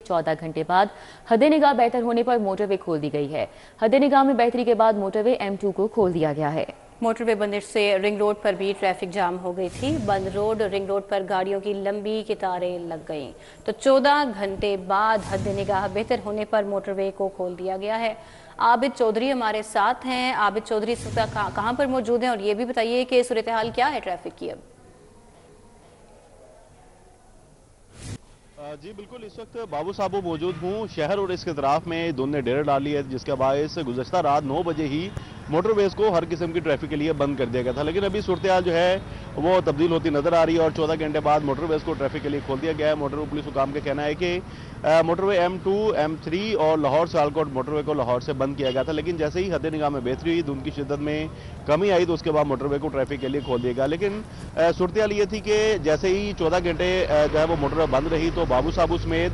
14 घंटे बाद हद निगाह बेहतर होने पर मोटरवे खोल दी गई है। हद निगाह में बेहतरी के बाद मोटरवे M2 को खोल दिया गया है। मोटरवे बंदिश से रिंग रोड पर भी ट्रैफिक जाम हो गई थी। बंद रोड रिंग रोड पर गाड़ियों की लंबी कतारें लग गईं। तो 14 घंटे बाद हद निगाह बेहतर होने पर मोटरवे को खोल दिया गया है। आबिद चौधरी हमारे साथ हैं। आबिद चौधरी इस वक्त कहाँ पर मौजूद हैं और ये भी बताइए कि सूरत हाल क्या है ट्रैफिक की अब? जी बिल्कुल, इस वक्त बाबू साहब मौजूद हूँ। शहर और इसके तरफ में धुंध ने डेरा डाली है, जिसके बायस गुज़श्ता रात 9 बजे ही मोटरवेज को हर किस्म की ट्रैफिक के लिए बंद कर दिया गया था। लेकिन अभी सूरत हाल जो है वो तब्दील होती नजर आ रही है और 14 घंटे बाद मोटरवेज को ट्रैफिक के लिए खोल दिया गया है। मोटरवे पुलिस हुकाम का कहना है कि मोटरवे M2, M3 और लाहौर सियालकोट मोटरवे को लाहौर से बंद किया गया था। लेकिन जैसे ही हद निगाह में बेहतरी हुई, धुंध की शिद्दत में कमी आई, तो उसके बाद मोटरवे को ट्रैफिक के लिए खोल दिया गया। लेकिन सूरत हाल ये थी कि जैसे ही 14 घंटे जो है वो मोटरवे बंद रही, तो बाबू साबू समेत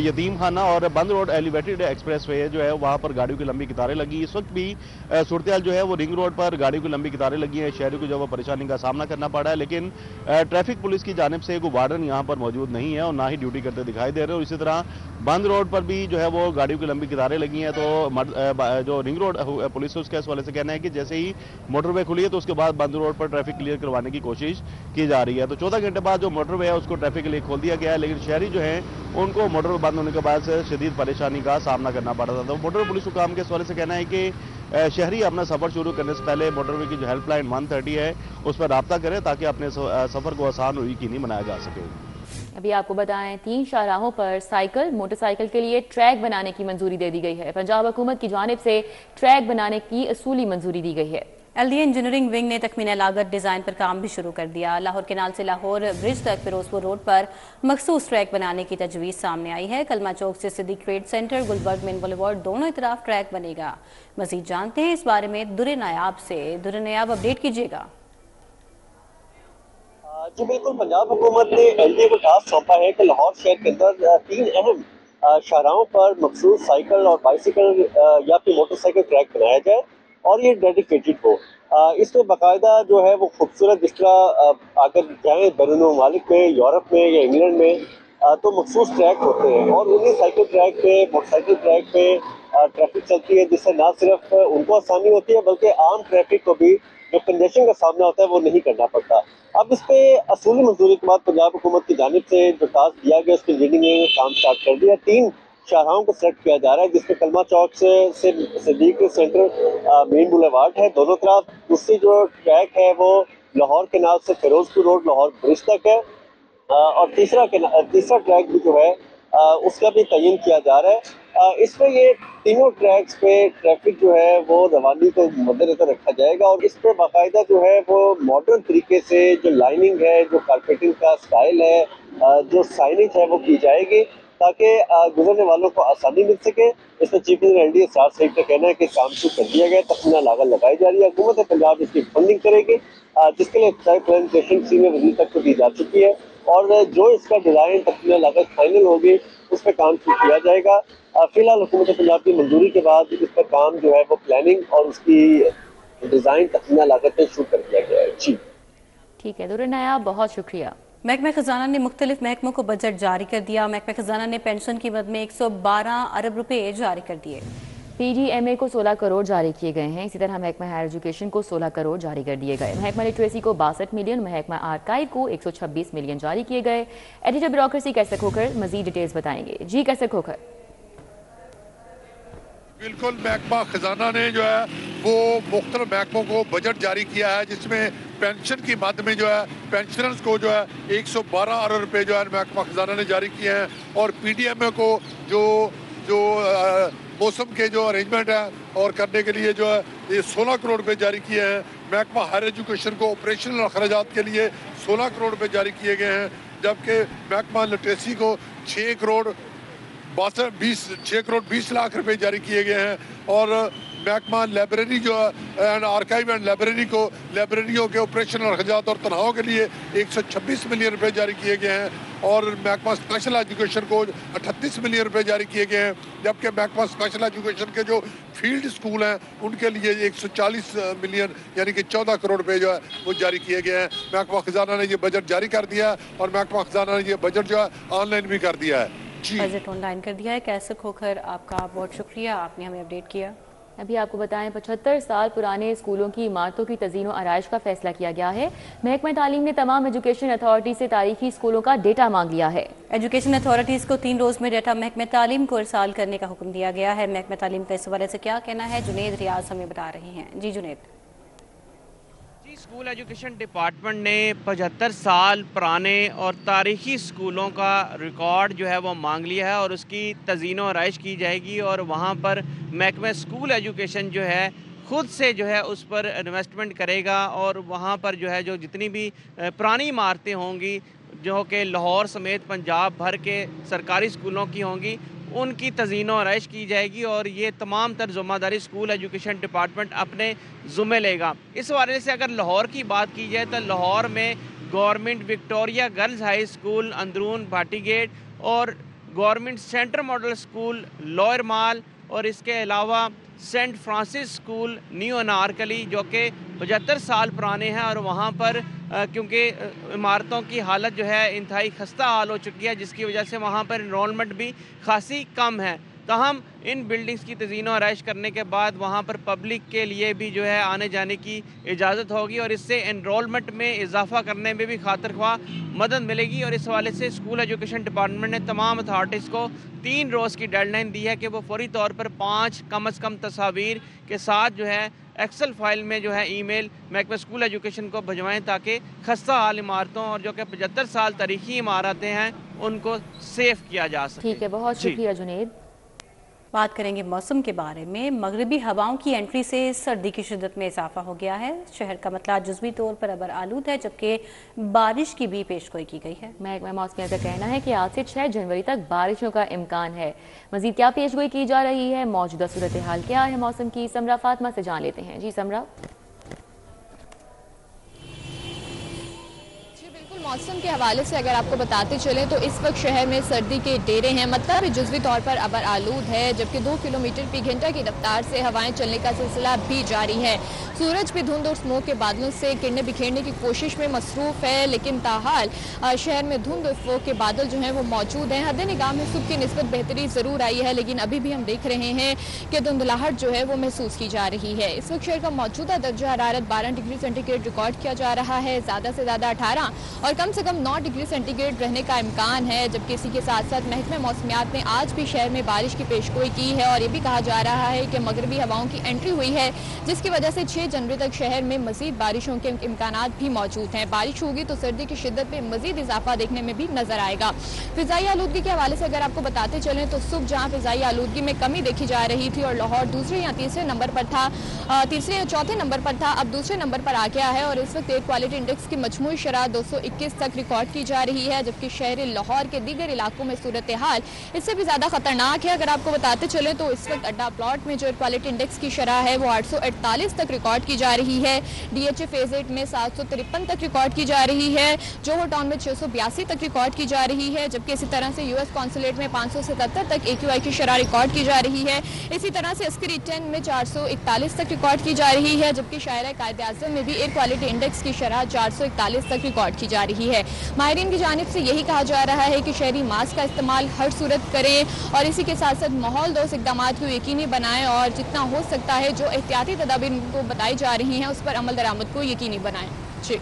यतीम खाना और बंद रोड एलिवेटेड एक्सप्रेस वे जो है वहां पर गाड़ियों की लंबी कतारें लगी। इस वक्त भी सूरत हाल जो है वो रिंग रोड पर गाड़ियों की लंबी कतारें लगी हैं। शहरों को जो वो परेशानी का सामना करना पड़ा है। लेकिन ट्रैफिक पुलिस की जानिब से कोई वार्डन यहाँ पर मौजूद नहीं है और ना ही ड्यूटी करते दिखाई दे रहे हैं। और इसी तरह बंद रोड पर भी जो है वो गाड़ियों की लंबी कतारें लगी हैं। तो जो रिंग रोड पुलिस है उसके इस वाले से कहना है कि जैसे ही मोटरवे खुली है तो उसके बाद बंद रोड पर ट्रैफिक क्लियर करवाने की कोशिश की जा रही है। तो 14 घंटे बाद जो मोटरवे है उसको ट्रैफिक के लिए खोल दिया गया है। लेकिन शहरी जो है उनको मोटरवे बंद होने के बाद से शदीद परेशानी का सामना करना पड़ रहा था। तो मोटरवे पुलिस हुकाम के इस वाले से कहना है कि शहरी अपना सफर शुरू करने से पहले मोटरवे की जो हेल्पलाइन 130 है उस पर राब्ता करें ताकि अपने सफर को आसान और यकीनी बनाया जा सके। अभी आपको बताएं, 3 शाहराहों पर साइकिल मोटरसाइकिल के लिए ट्रैक बनाने की मंजूरी दे दी गई है। पंजाब हुकूमत की जानिब से ट्रैक बनाने की असूली मंजूरी दी गई है। LDA इंजीनियरिंग विंग ने तखमीना लागत डिज़ाइन पर काम भी शुरू कर दिया। लाहौर केनाल से लाहौर ब्रिज तक फिरोजपुर रोड पर मखसूस ट्रैक बनाने की तजवीज़ सामने आई है। कलमा चौक से Siddique trade centre, Gulberg main boulevard दोनों तरफ ट्रैक बनेगा। मजीद जानते हैं इस बारे में दुर्रे नायाब से। दुर्रे नायाब, अपडेट कीजिएगा। जी बिल्कुल, पंजाब हुकूमत ने LDA को टास्क सौंपा है कि लाहौर शहर के अंदर 3 अहम शाहराहों पर मखसूस साइकिल और बाइसिकल या फिर मोटरसाइकिल ट्रैक बनाया जाए और ये डेडिकेटेड हो। इसमें बाकायदा जो है वो खूबसूरत, जिस तरह अगर जाएँ बैरून ममालिक में, यूरोप में या इंग्लैंड में तो मखसूस ट्रैक होते हैं और उन्हीं साइकिल ट्रैक पे, मोटरसाइकिल ट्रैक पे ट्रैफिक चलती है, जिससे ना सिर्फ उनको आसानी होती है बल्कि आम ट्रैफिक को भी जो कंजेशन का सामना होता है वो नहीं करना पड़ता। अब इस पे असूली मंजूरी के बाद पंजाब हुकूमत की जानिब से जो टास्क दिया गया उसके इंजीनियरिंग ने काम स्टार्ट कर दिया। 3 शाहराहों को सेलेक्ट किया जा रहा है, जिसमें कलमा चौक से सिद्दीक सेंटर मेन बुलेवार्ड है दोनों तरफ। दूसरी जो ट्रैक है वो लाहौर केनाल से फिरोजपुर रोड लाहौर ब्रिज तक है और तीसरा ट्रैक भी जो है उसका भी तयन किया जा रहा है। इसमें ये तीनों ट्रैक्स पे ट्रैफिक जो है वो रवानी को मद्देनजर रखा जाएगा और इस पे बाकायदा जो है वो मॉडर्न तरीके से जो लाइनिंग है, जो कारपेटिंग का स्टाइल है, जो साइनेज है वो की जाएगी ताकि गुजरने वालों को आसानी मिल सके। इसमें चीफ इंजीनियर LDA सार सईद का कहना है कि काम शुरू कर दिया गया, तखमीना लागत लगाई जा रही है। हुकूमत पंजाब इसकी फंडिंग करेगी, जिसके लिए प्रेजेंटेशन सीनियर वजीर तक को दी जा चुकी है और जो इसका डिजाइन तखमीना लागत फाइनल होगी उस पर काम शुरू किया जाएगा। फिलहाल हुकूमत पंजाब की मंजूरी के बाद इस पर काम जो है वो प्लानिंग और उसकी डिजाइन तखमीना लागत में शुरू कर दिया गया है। जी ठीक है दुर्रे नायाब, बहुत शुक्रिया। महकमा खजाना ने मुख्तलिफ महकमों को बजट जारी कर दिया। महकमा खजाना ने पेंशन की मद में 112 अरब रुपए जारी कर दिए। PGMA को 16 करोड़ जारी किए गए हैं। इसी तरह महकमा हायर एजुकेशन को 16 करोड़ जारी कर दिए गए। महकमा लिटरेसी को 62 मिलियन, महकमा आर्काइव को 126 मिलियन जारी किए गए। एडिटर ब्यूरोक्रेसी कैसे खोकर मजीद डिटेल्स बताएंगे। जी कैसे खोकर? बिल्कुल, महकमा खजाना ने जो है वो मुख्तलिफ महकमों को बजट जारी किया है, जिसमें पेंशन की मद में जो है पेंशनर्स को जो है 112 अरब रुपए जो है महकमा खजाना ने जारी किए हैं और PDMA को जो मौसम के जो अरेंजमेंट है और करने के लिए जो है ये 16 करोड़ रुपए जारी किए हैं। महकमा हायर एजुकेशन को ऑपरेशनल अखराजात के लिए 16 करोड़ रुपए जारी किए गए हैं, जबकि महकमा लिटरेसी को 6 करोड़ 20 लाख रुपए जारी किए गए हैं और महकमा लाइब्रेरी जो है एंड आर्काइव एंड लाइब्रेरी को लाइब्रेरियों के ऑपरेशनल अखराजात और तनख्वाहों के लिए 126 मिलियन रुपए जारी किए गए हैं और महकमा स्पेशल एजुकेशन को 38 मिलियन रुपए जारी किए गए हैं, जबकि महकमा स्पेशल एजुकेशन के जो फील्ड स्कूल हैं उनके लिए 140 मिलियन यानी कि 14 करोड़ रुपए जो है वो जारी किए गए हैं। महकमा खजाना ने ये बजट जारी कर दिया है और महकमा खजाना ने ये बजट जो है ऑनलाइन भी कर दिया है। बजट ऑनलाइन कर दिया है। कैसे खोकर आपका बहुत शुक्रिया, आपने हमें अपडेट किया। अभी आपको बताएं 75 साल पुराने स्कूलों की इमारतों की तज़ीन और आराइश का फैसला किया गया है। महकमा तालीम ने तमाम एजुकेशन अथॉरिटी से तारीखी स्कूलों का डेटा मांग लिया है। एजुकेशन अथॉरिटीज़ को 3 रोज़ में डेटा महकमा तालीम को इरसाल करने का हुक्म दिया गया है। महकमा तालीम का इस हवाले से क्या कहना है, जुनेद रियाज हमें बता रहे हैं। जी जुनेद। स्कूल एजुकेशन डिपार्टमेंट ने 75 साल पुराने और तारीखी स्कूलों का रिकॉर्ड जो है वो मांग लिया है और उसकी तज़ीन और आराइश की जाएगी और वहाँ पर महकमा स्कूल एजुकेशन जो है खुद से जो है उस पर इन्वेस्टमेंट करेगा और वहाँ पर जो है जो जितनी भी पुरानी इमारतें होंगी जो कि लाहौर समेत पंजाब भर के सरकारी स्कूलों की होंगी उनकी तज़ीन और आराइश की जाएगी और ये तमाम तर ज़िम्मेदारी स्कूल एजुकेशन डिपार्टमेंट अपने ज़ुम्मे लेगा। इस हवाले से अगर लाहौर की बात की जाए तो लाहौर में government Victoria girls high school अंदरून भाटी गेट और government centre model school lower mall और इसके अलावा saint Francis school new Anarkali जो कि 75 साल पुराने हैं और वहाँ पर क्योंकि इमारतों की हालत जो है इंतहाई खस्ता हाल हो चुकी है जिसकी वजह से वहाँ पर इनरोलमेंट भी खासी कम है। ताहम इन बिल्डिंग्स की तज़ीन और आराइश करने के बाद वहाँ पर पब्लिक के लिए भी जो है आने जाने की इजाज़त होगी और इससे एनरोलमेंट में इजाफा करने में भी खातिर ख्वाह मदद मिलेगी और इस हवाले से स्कूल एजुकेशन डिपार्टमेंट ने तमाम अथॉरिटीज़ को 3 रोज़ की डेडलाइन दी है कि वो फौरी तौर पर 5 कम अज़ कम तस्वीर के साथ जो है एक्सेल फाइल में जो है ईमेल महकमा स्कूल एजुकेशन को भिजवाएं ताकि खस्ता हाल इमारतों और जो कि 75 साल तारीखी इमारतें हैं उनको सेफ किया जा सके। ठीक है, बहुत शुक्रिया जुनेद। बात करेंगे मौसम के बारे में। मगरबी हवाओं की एंट्री से सर्दी की शिद्दत में इजाफा हो गया है। शहर का मतला जुज़वी तौर पर अबर आलूद है जबकि बारिश की भी पेशगोई की गई है। महकमा मौसमियात का कहना है कि आज से 6 जनवरी तक बारिशों का इम्कान है। मजीद क्या पेशगोई की जा रही है, मौजूदा सूरत हाल क्या है मौसम की, समरा फातिमा से जान लेते हैं। जी समरा। मौसम के हवाले से अगर आपको बताते चलें तो इस वक्त शहर में सर्दी के डेरे हैं। मतलब जुज़वी तौर पर अबर आलूद है जबकि 2 किलोमीटर फी घंटा की रफ्तार से हवाएं चलने का सिलसिला भी जारी है। सूरज भी धुंध और स्मोक के बादलों से किरणें बिखेरने की कोशिश में मसरूफ है लेकिन ताहाल शहर में धुंध और स्मोक के बादल जो हैं वो मौजूद हैं। हद निगाह में सुबह की निस्बत बेहतरी ज़रूर आई है लेकिन अभी भी हम देख रहे हैं कि धुंधलाहट जो है वो महसूस की जा रही है। इस वक्त शहर का मौजूदा दर्जा हरारत 12 डिग्री सेंटीग्रेड रिकॉर्ड किया जा रहा है, ज़्यादा से ज़्यादा 18 और कम से कम 9 डिग्री सेंटीग्रेड रहने का इम्कान है। जबकि इसी के साथ साथ महकमा मौसमियात ने आज भी शहर में बारिश की पेशगोई की है और ये भी कहा जा रहा है कि मगरबी हवाओं की एंट्री हुई है जिसकी वजह से 6 जनवरी तक शहर में मजीद बारिशों के इम्कान भी मौजूद हैं। बारिश होगी तो सर्दी की शिद्दत में मजीद इजाफा देखने में भी नजर आएगा। फिजाई आलूदगी के हवाले से अगर आपको बताते चलें तो सुबह जहाँ फिजाई आलूदगी में कमी देखी जा रही थी और लाहौर दूसरे या तीसरे नंबर पर था, तीसरे या चौथे नंबर पर था, अब दूसरे नंबर पर आ गया है और इस वक्त एयर क्वालिटी इंडेक्स की मजमूई शरह 221 तक रिकॉर्ड की जा रही है। जबकि शहर लाहौर के दीगर इलाकों में सूरत हाल इससे भी ज्यादा खतरनाक है। अगर आपको बताते चले तो इस वक्त अड्डा प्लॉट में जो एयर क्वालिटी इंडेक्स की शरह है वो 848 तक रिकॉर्ड की जा रही है। DHA फेज 8 में 753 तक रिकॉर्ड की जा रही है। जोहर टाउन में 682 तक रिकॉर्ड की जा रही है। जबकि इसी तरह से US कॉन्सुलेट में 577 तक AQI की शरह रिकॉर्ड की जा रही है। इसी तरह से अस्करी 10 में 441 तक रिकॉर्ड की जा रही है। जबकि शायरा कायदे आज़म में भी एयर क्वालिटी इंडेक्स की शरह 441 तक रिकॉर्ड की जा रही है। माहिरीन की जानिब से यही कहा जा रहा है कि शहरी मास्क का इस्तेमाल हर सूरत करें और इसी के साथ साथ माहौल दोस्त इक़दाम को यकीनी बनाएं और जितना हो सकता है जो एहतियाती तदाबीर को बताई जा रही हैं उस पर अमल दरामद को यकीनी बनाएं। जी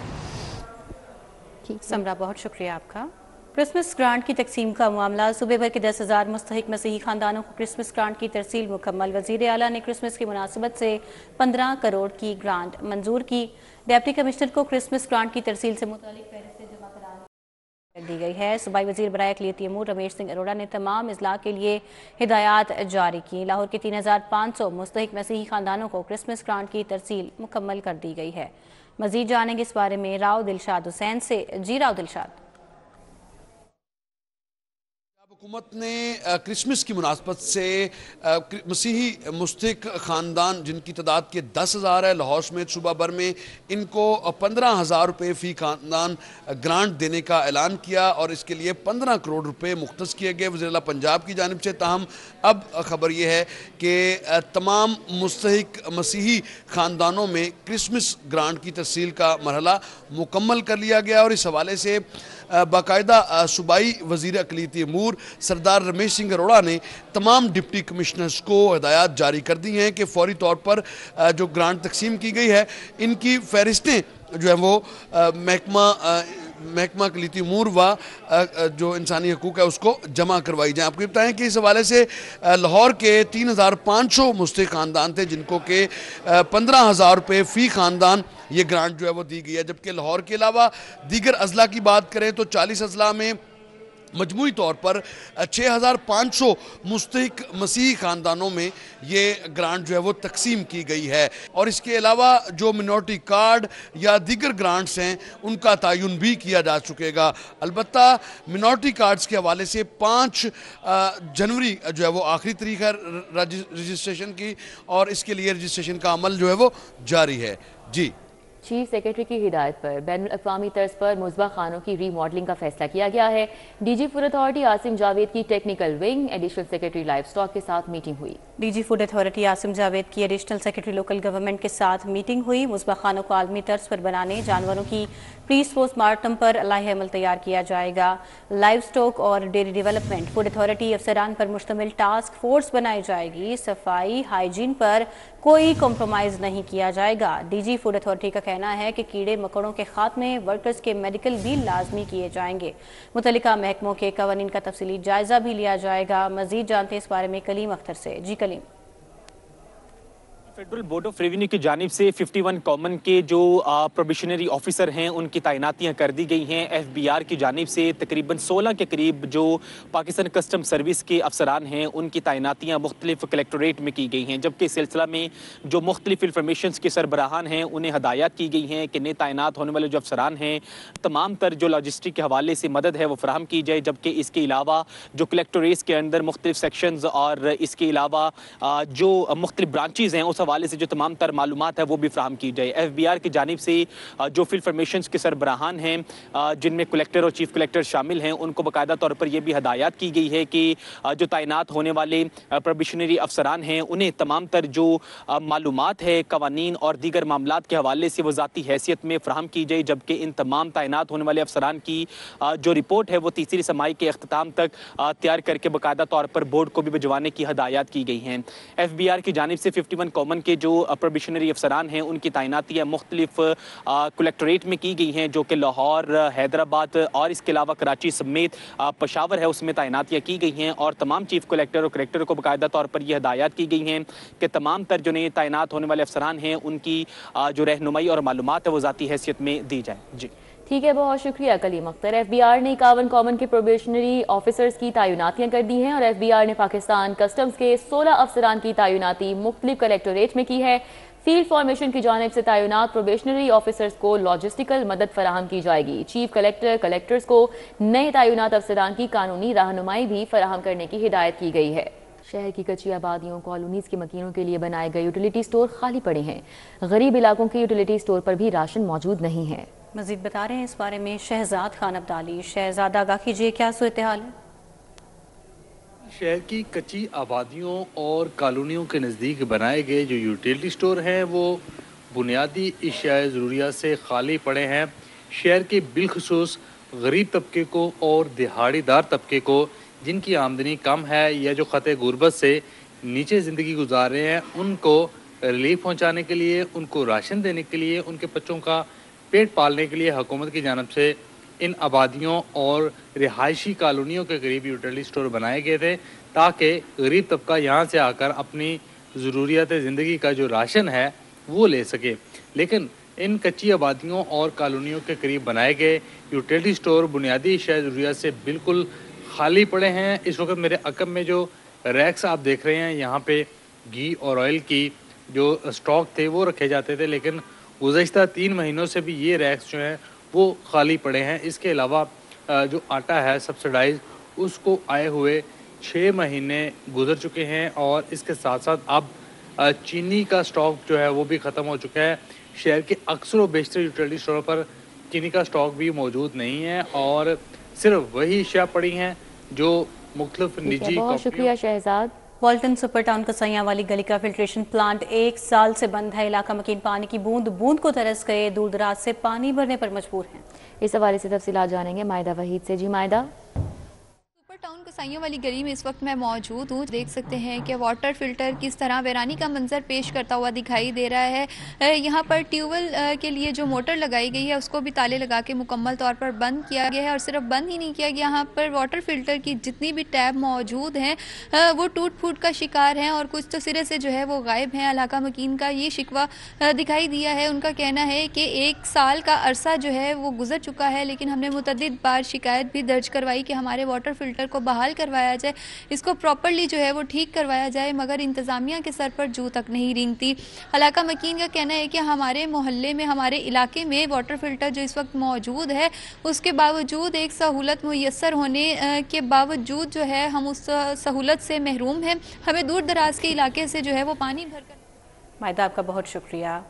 समरा, बहुत शुक्रिया आपका। क्रिसमस ग्रांट की तकसीम का मामला, सूबे भर के 10,000 मुस्तहिक मसीही खानदानों को क्रिसमस ग्रांट की तरसील मुकम्मल। वज़ीर आला ने क्रिसमस की मुनासिबत से 15 करोड़ की ग्रांट मंजूर की। डिप्टी कमिश्नर को क्रिसमस ग्रांट की तरसील से मुतालिक फहरिस्त जमा कर दी गई है। सूबाई वज़ीर बराए अक़लियती अमूर रमेश सिंह अरोड़ा ने तमाम अजला के लिए हिदायत जारी की। लाहौर के 3,500 मुस्तहिक मसीही खानदानों को क्रिसमस ग्रांट की तरसील मुकम्मल कर दी गई है। मज़ीद जानेंगे इस बारे में राव दिलशाद हुसैन से। जी राव दिलशाद। हुकूमत ने क्रिसमस की मुनासबत से मसीही मुस्तहिक ख़ानदान जिनकी तादाद के 10,000 है, लाहौर समेत सूबा भर में इनको 15,000 रुपये फ़ी ख़ानदान ग्रांट देने का ऐलान किया और इसके लिए 15 करोड़ रुपए मुख्तस किए गए वज़ीर आला पंजाब की जानिब से। ताहम अब खबर यह है कि तमाम मुस्तहिक मसीही ख़ानदानों में क्रिसमस ग्रांट की तरसील का मरहला मुकम्मल कर लिया गया और इस हवाले से बाकायदा सूबाई वज़ीर अक़लीती अमूर सरदार रमेश सिंह अरोड़ा ने तमाम डिप्टी कमिश्नर्स को हिदायत जारी कर दी हैं कि फौरी तौर पर जो ग्रांट तकसीम की गई है इनकी फहरिस्तें जो है वो महकमा अक़लीती अमूर व जो इंसानी हकूक़ है उसको जमा करवाई जाए। आपको बताएं कि इस हवाले से लाहौर के 3500 मुस्तहिक़ ख़ानदान थे जिनको के 15,000 रुपये फ़ी ख़ानदान ये ग्रांट जो है वो दी गई है, जबकि लाहौर के अलावा दीगर अजला की बात करें तो 40 अजला में मजमूई तौर पर 6,500 मुस्तहिक मसीही ख़ानदानों में ये ग्रांट जो है वो तकसीम की गई है। और इसके अलावा जो मिनॉरिटी कार्ड या दीगर ग्रांट्स हैं उनका तयन भी किया जा चुकेगा। अलबत्ता मिनॉरिटी कार्ड्स के हवाले से 5 जनवरी जो है वो आखिरी तारीख है रजिस्ट्रेशन की और इसके लिए रजिस्ट्रेशन का अमल जो है वो जारी है। जी, चीफ सेक्रेटरी की हिदायत पर बैनुल-अक़वामी तर्ज पर मुज़बा खानों की रीमॉडलिंग का फैसला किया गया है। DG food authority Asim Javed की technical wing additional secretary livestock के साथ मीटिंग हुई। DG food authority Asim Javed की एडिशनल सेक्रेटरी लोकल गवर्नमेंट के साथ मीटिंग हुई। मुज़बा खानों को आलमी तर्ज पर बनाने, जानवरों की प्री पोस्टमार्टम पर अलाही अमल तैयार किया जाएगा। लाइव स्टॉक और डेयरी डेवलपमेंट फूड अथॉरिटी अफसरान पर मुश्तमिल टास्क फोर्स बनाई जाएगी। सफाई हाइजीन पर कोई कॉम्प्रोमाइज़ नहीं किया जाएगा। डीजी फूड अथॉरिटी का कहना है कि कीड़े मकोड़ों के खात्मे, वर्कर्स के मेडिकल भी लाजमी किए जाएंगे। मुतल्लिका महकमों के कवानीन का तफसीली जायजा भी लिया जाएगा। मजीद जानते इस बारे में कलीम अख्तर से। जी Kaleem. Federal board of revenue की जानिब से 51 कॉमन के जो प्रोबेशनरी ऑफिसर हैं उनकी तैनातियां कर दी गई हैं। FBI की जानिब से तकरीबन 16 के करीब जो पाकिस्तान कस्टम सर्विस के अफसरान हैं उनकी तैनातियां मुख्तलिफ कलेक्टोरेट में की गई हैं, जबकि इस सिलसिला में जो मुख्तलिफ इंफॉर्मेशन के सरबराहान हैं उन्हें हदायत की गई हैं कि नए तैनात होने वाले जो अफसरान हैं तमाम तर जो लॉजिस्टिक के हवाले से मदद है वो फराहम की जाए, जबकि इसके अलावा जो कलेक्टोरेट्स के अंदर मुख्तलिफ सेक्शंस और इसके अलावा जो मुख्तलिफ ब्रांचेज़ हैं उस हवाले से जो तमाम तर मालूमात है वो भी फ्राहम की जाए। FBI की जानिब से जो इंफॉर्मेशन के सरबराहान हैं जिनमें कलेक्टर और चीफ कलेक्टर शामिल हैं उनको बाकायदा तौर पर यह भी हदायत की गई है कि जो तैनात होने वाले प्रोबेशनरी अफसरान हैं उन्हें तमाम तर जो मालूमात है कवानीन और दीगर मामलात के हवाले से वो ज़ाती हैसियत में फ्राहम की जाए, जबकि इन तमाम तैनात होने वाले अफसरान की जो रिपोर्ट है वो तीसरी समाई के अख्ताम तक तैयार करके बाकायदा तौर पर बोर्ड को भी भिजवाने की हदायत की गई हैं। FBI की जानिब से 51 कॉमन के जो प्रोबेशनरी अफसरान हैं उनकी तैनातियाँ मुख्तलिफ कलेक्टोरेट में की गई हैं, जो कि लाहौर, हैदराबाद और इसके अलावा कराची समेत पेशावर है उसमें तैनातियाँ की गई हैं। और तमाम चीफ कलेक्टर और कलेक्टर को बाकायदा तौर पर यह हदायत की गई हैं कि तमाम तर जो नए तैनात होने वाले अफसरान हैं उनकी जो रहनुमाई और मालूमात है वो ज़ाती हैसियत में दी जाए। जी ठीक है, बहुत शुक्रिया कलीम अख्तर। FBI ने 51 कॉमन के प्रोबेशनरी ऑफिसर्स की तैनातियां कर दी हैं और FBI ने पाकिस्तान कस्टम्स के 16 अफसरान की तैनाती मुख्तलिफ कलेक्टोरेट में की है। फील्ड फॉर्मेशन की जानिब से तैनात प्रोबेशनरी ऑफिसर्स को लॉजिस्टिकल मदद फराहम की जाएगी। चीफ कलेक्टर कलेक्टर्स को नए तैनात अफसरान की कानूनी रहनुमाई भी फराहम करने की हिदायत की गई है। शहर की कच्ची आबादियों कॉलोनीज के मकीनों के लिए बनाए गए यूटिलिटी स्टोर खाली पड़े हैं। गरीब इलाकों के यूटिलिटी स्टोर पर भी राशन मौजूद नहीं है। मजीद बता रहे हैं इस बारे में शहजाद खान अब्दाली। शहजाद आगाह कीजिए, क्या सूरत हाल है? शहर की कच्ची आबादियों और कॉलोनियों के नज़दीक बनाए गए जो यूटिलिटी स्टोर हैं वो बुनियादी इश्याए ज़रूरियात से खाली पड़े हैं। शहर के बिलखसूस गरीब तबके को और दिहाड़ीदार तबके को जिनकी आमदनी कम है या जो ख़त गुर्बत से नीचे ज़िंदगी गुजार रहे हैं उनको रिलीफ पहुँचाने के लिए, उनको राशन देने के लिए, उनके बच्चों का पेट पालने के लिए हुकूमत की जानिब से इन आबादियों और रिहायशी कॉलोनियों के करीब यूटिलिटी स्टोर बनाए गए थे ताकि गरीब तबका यहाँ से आकर अपनी ज़रूरियात ज़िंदगी का जो राशन है वो ले सके। लेकिन इन कच्ची आबादियों और कॉलोनियों के करीब बनाए गए यूटिलिटी स्टोर बुनियादी अशिया ज़रूरियात से बिल्कुल खाली पड़े हैं। इस वक्त मेरे अकब में जो रैक्स आप देख रहे हैं यहाँ पे घी और ऑयल की जो स्टॉक थे वो रखे जाते थे, लेकिन गुज़श्ता 3 महीनों से भी ये रैक्स जो हैं वो खाली पड़े हैं। इसके अलावा जो आटा है सब्सिडाइज उसको आए हुए 6 महीने गुजर चुके हैं और इसके साथ साथ अब चीनी का स्टॉक जो है वो भी ख़त्म हो चुका है। शहर के अक्सर व बेशतर यूटिलिटी स्टोर पर चीनी का स्टॉक भी मौजूद नहीं है और सिर्फ वही अशिया पड़ी हैं जो मुख्तलिफ निजी। बहुत शुक्रिया शहजाद। वाल्टन सुपर टाउन कसैया वाली गली का फिल्ट्रेशन प्लांट 1 साल से बंद है। इलाका मकीन पानी की बूंद बूंद को तरस गए, दूर दराज से पानी भरने पर मजबूर हैं। इस हवाले से तफसीलात जानेंगे मायदा वहीद से। जी मायदा। टाउन कसाईयों वाली गली में इस वक्त मैं मौजूद हूँ। देख सकते हैं कि वाटर फिल्टर किस तरह वीरानी का मंजर पेश करता हुआ दिखाई दे रहा है। यहाँ पर ट्यूबवेल के लिए जो मोटर लगाई गई है उसको भी ताले लगा के मुकम्मल तौर पर बंद किया गया है और सिर्फ बंद ही नहीं किया गया, यहाँ पर वाटर फिल्टर की जितनी भी टैब मौजूद हैं वो टूट फूट का शिकार हैं और कुछ तो सिरे से जो है वो गायब हैं। इलाका मकीन का ये शिकवा दिखाई दिया है। उनका कहना है कि 1 साल का अरसा जो है वो गुजर चुका है, लेकिन हमने मुतअद्दिद बार शिकायत भी दर्ज करवाई कि हमारे वाटर फिल्टर को बहाल करवाया जाए, इसको प्रॉपर्ली जो है वो ठीक करवाया जाए, मगर इंतज़ामिया के सर पर जू तक नहीं रेंगती। इलाका मकीन का कहना है कि हमारे मोहल्ले में, हमारे इलाके में वाटर फिल्टर जो इस वक्त मौजूद है उसके बावजूद एक सहूलत मुयस्सर होने के बावजूद जो है हम उस सहूलत से महरूम हैं। हमें दूर दराज के इलाके से जो है वो पानी भरकर। मायदा आपका बहुत शुक्रिया।